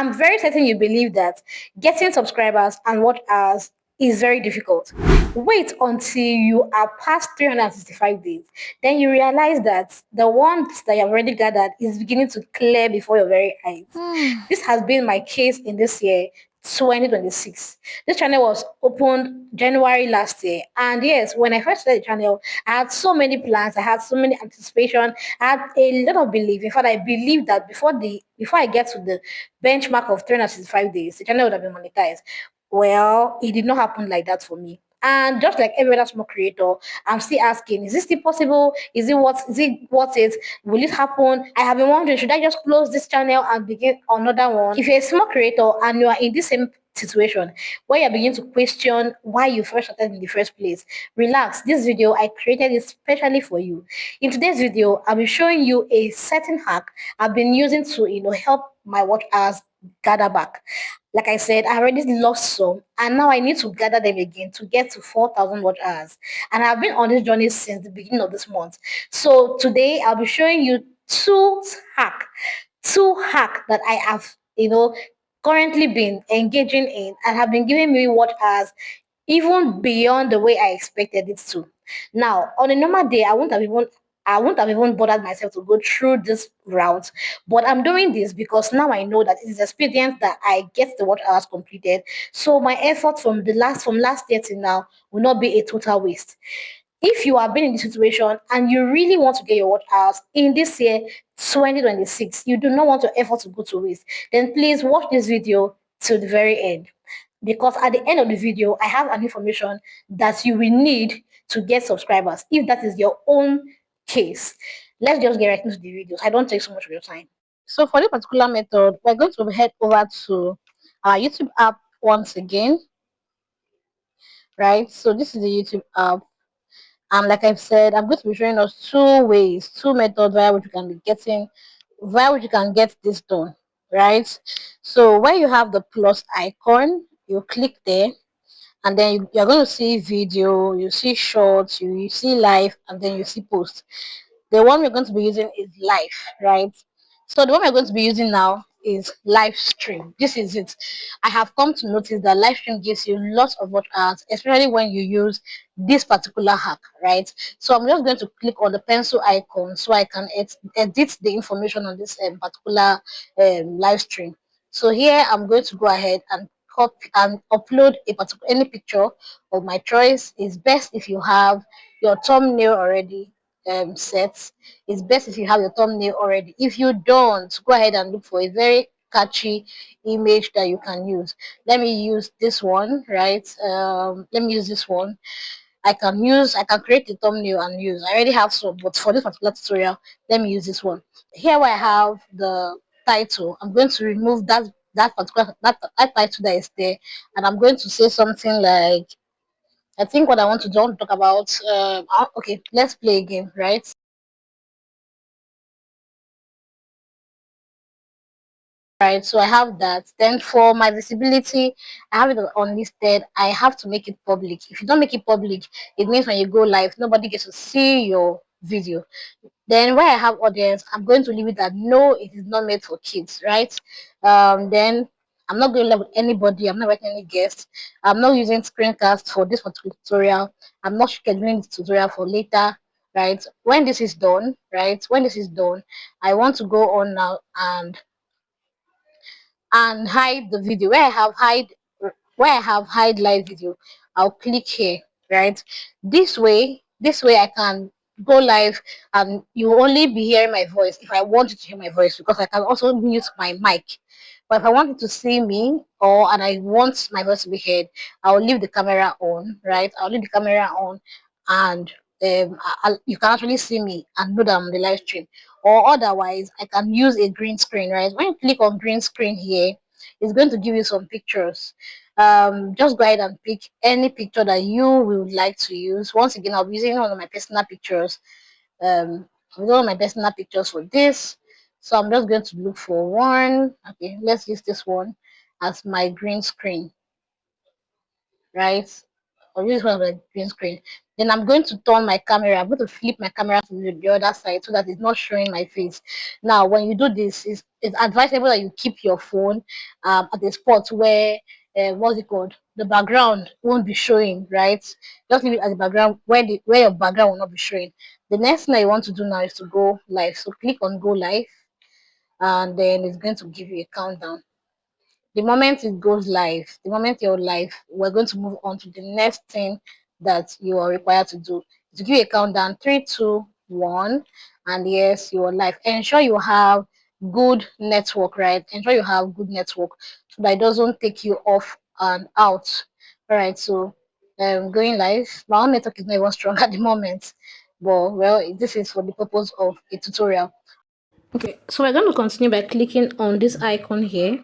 I'm very certain you believe that getting subscribers and watch hours is very difficult. Wait until you are past 365 days. Then you realize that the ones that you have already gathered is beginning to clear before your very eyes. This has been my case in this year, 2026. This channel was opened January last year. And yes, when I first started the channel, I had so many plans, I had so many anticipation, I had a lot of belief. In fact, I believed that before I get to the benchmark of 365 days, the channel would have been monetized. Well, it did not happen like that for me. And just like every other small creator, I'm still asking, is this still possible? Is it worth it? Will it happen? I have been wondering, should I just close this channel and begin another one? If you're a small creator and you are in this same situation where you're beginning to question why you first started in the first place, relax. This video I created it especially for you. In today's video, I'll be showing you a certain hack I've been using to help my watch hours gather back. Like I said, I already lost some, and now I need to gather them again to get to 4,000 watch hours. And I've been on this journey since the beginning of this month. So today I'll be showing you hack, two hack that I have, currently been engaging in and have been giving me watch hours even beyond the way I expected it to. Now, on a normal day, I won't have even bothered myself to go through this route, but I'm doing this because now I know that it is expedient that I get the watch hours completed. So my effort from last year till now will not be a total waste. If you have been in this situation and you really want to get your watch hours in this year 2026, you do not want your effort to go to waste, then please watch this video till the very end, because at the end of the video I have an information that you will need to get subscribers if that is your own case. Let's just get right into the videos. I don't take so much of your time. So for this particular method, we're going to head over to our YouTube app once again, right? So this is the YouTube app. Like I've said, I'm going to be showing us two methods via which you can get this done, right? So where you have the plus icon, you click there, and then you're going to see video, you see shorts, you see live, and then you see post. The one we're going to be using is live, right? So the one we're going to be using now is live stream. This is it. I have come to notice that live stream gives you lots of watch hours, especially when you use this particular hack, right? So I'm just going to click on the pencil icon so I can edit the information on this particular live stream. So here I'm going to go ahead and copy and upload a particular any picture of my choice. It's best if you have your thumbnail already set. It's best if you have your thumbnail already. If you don't, go ahead and look for a very catchy image that you can use. Let me use this one, right? Let me use this one. I can create a thumbnail and use. I already have some, but for this particular tutorial, let me use this one. Here where I have the title, I'm going to remove that title that is there, and I'm going to say something like, I think what I want to don't talk about. Okay, let's play a game, right? Right, so I have that. Then for my visibility, I have it unlisted. I have to make it public. If you don't make it public, it means when you go live, nobody gets to see your video. Then where I have audience, I'm going to leave it at no, it is not made for kids, right? Then I'm not going live with anybody. I'm not writing any guests. I'm not using screencast for this particular tutorial. I'm not scheduling this tutorial for later, right? When this is done, right? When this is done, I want to go on now and hide the video. Where I have hide live video, I'll click here, right? This way I can go live and you will only be hearing my voice if I want you to hear my voice, because I can also mute my mic. But if I want you to see me and I want my voice to be heard, I'll leave the camera on, right? I'll leave the camera on, and you can actually see me and know that I'm on the live stream. Or otherwise, I can use a green screen, right? When you click on green screen here, it's going to give you some pictures. Just go ahead and pick any picture that you would like to use. Once again, I'll be using one of my personal pictures. One of my personal pictures for this. So I'm just going to look for one. Okay, let's use this one as my green screen, right? I'll use one of the green screen. Then I'm going to turn my camera. I'm going to flip my camera to the other side so that it's not showing my face. Now, when you do this, it's advisable that you keep your phone at a spot where what's it called? The background won't be showing, right? Just leave it at the background where your background will not be showing. The next thing that you want to do now is to go live. So click on go live, and then it's going to give you a countdown. The moment it goes live, the moment you're live, we're going to move on to the next thing that you are required to do. To give you a countdown, three, two, one, and yes, you're live. Ensure you have good network, right? Ensure you have good network so that it doesn't take you off and out. All right, so going live. My own network is not even strong at the moment, but well, this is for the purpose of a tutorial. Okay, so we're going to continue by clicking on this icon here.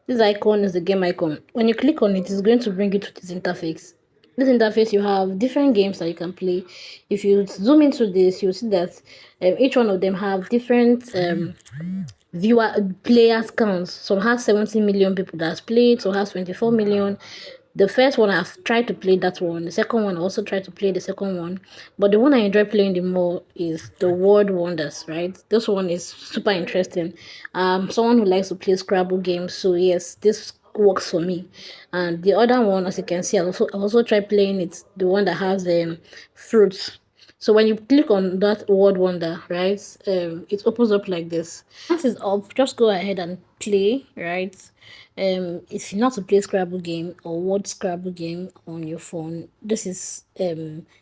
This icon is the game icon. When you click on it, it's going to bring you to this interface. This interface, you have different games that you can play. If you zoom into this, you'll see that each one of them have different viewer players counts. Some has 70 million people that's played, some has 24 million. The first one I've tried to play that one. The second one I also tried to play the second one. But the one I enjoy playing the more is the World Wonders, right? This one is super interesting. Someone who likes to play Scrabble games, so yes, this works for me. And the other one, as you can see, I also tried playing it, the one that has fruits. So when you click on that word wonder, right, it opens up like this. Once it's up, just go ahead and play, right? If you know how to play Scrabble game or word Scrabble game on your phone, this is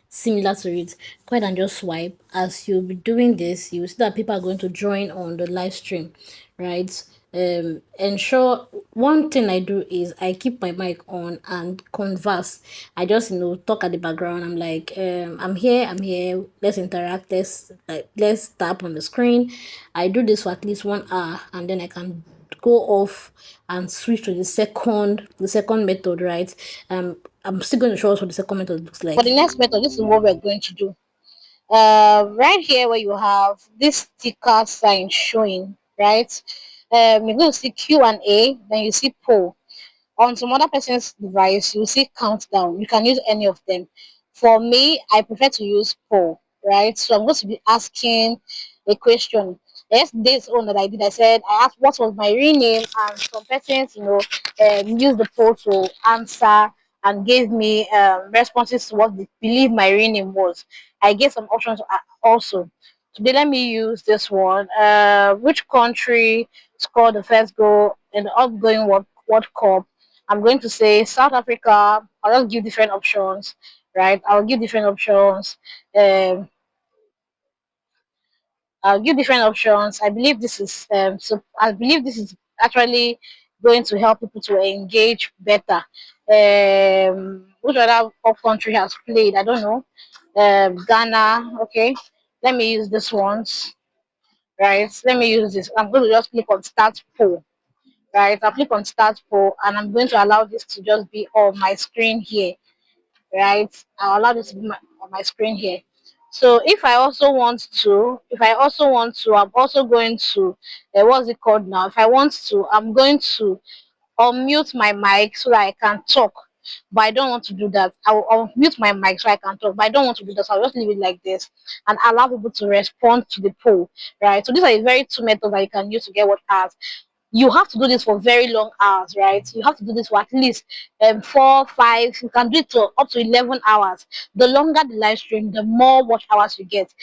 similar to it. Go ahead and just swipe. As you'll be doing this, you will see that people are going to join on the live stream, right? Ensure one thing I do is I keep my mic on and converse. I just talk at the background. I'm like, I'm here, let's interact, let's tap on the screen. I do this for at least 1 hour, and then I can go off and switch to the second method, right? I'm still going to show us what the second method looks like. For the next method, this is what we're going to do. Right here where you have this sticker sign showing, right? You're going to see Q&A, then you see poll. On some other person's device, you see countdown. You can use any of them. For me, I prefer to use poll, right? So I'm going to be asking a question. Yesterday's one that I did, I said, I asked what was my real name, and some persons, used the poll to answer and gave me responses to what they believe my real name was. I gave some options also. Today, let me use this one. Which country scored the first goal in the outgoing World Cup? I'm going to say South Africa. I'll just give different options, right? I'll give different options. Um, I'll give different options. I believe this is actually going to help people to engage better. Which other country has played? I don't know. Ghana. Okay, let me use this ones. Right. Let me use this. I'm going to just click on start poll. Right. I'll click on start poll, and I'm going to allow this to just be on my screen here, right? I'll allow this to be on my screen here. So if I also want to, I'm also going to, what's it called now? If I want to, I'm going to unmute my mic so that I can talk. But I don't want to do that. I'll mute my mic so I can talk. But I don't want to do that. So I'll just leave it like this and allow people to respond to the poll, right? So these are the very two methods that you can use to get what asked. You have to do this for very long hours, right? You have to do this for at least 4, 5. You can do it to up to 11 hours. The longer the live stream, the more watch hours you get.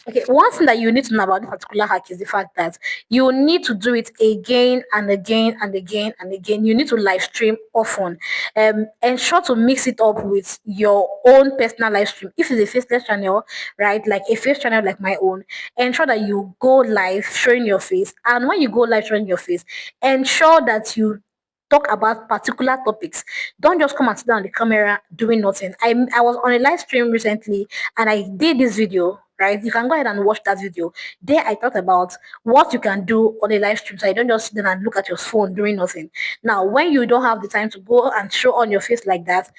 Okay, one thing that you need to know about this particular hack is the fact that you need to do it again and again and again and again. You need to live stream often. Ensure to mix it up with your own personal live stream. If it's a faceless channel, right, like a face channel like my own, ensure that you go live showing your face. And when you go live showing your face, ensure that you talk about particular topics. Don't just come and sit down on the camera doing nothing. I was on a live stream recently and I did this video, right? You can go ahead and watch that video. There I talked about what you can do on a live stream so you don't just sit down and look at your phone doing nothing. Now, when you don't have the time to go and show on your face like that,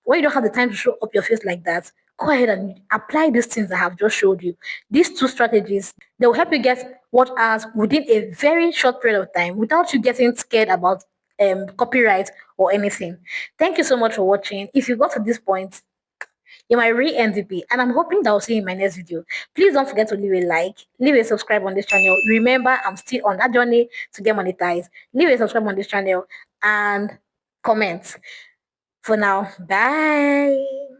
when you don't have the time to show up your face like that, go ahead and apply these things I have just showed you. These two strategies, they will help you get what as within a very short period of time without you getting scared about copyright or anything. Thank you so much for watching. If you got to this point, you're my real MVP, and I'm hoping that I'll see you in my next video. Please don't forget to leave a like, leave a subscribe on this channel. Remember, I'm still on that journey to get monetized. Leave a subscribe on this channel and comment. For now, bye.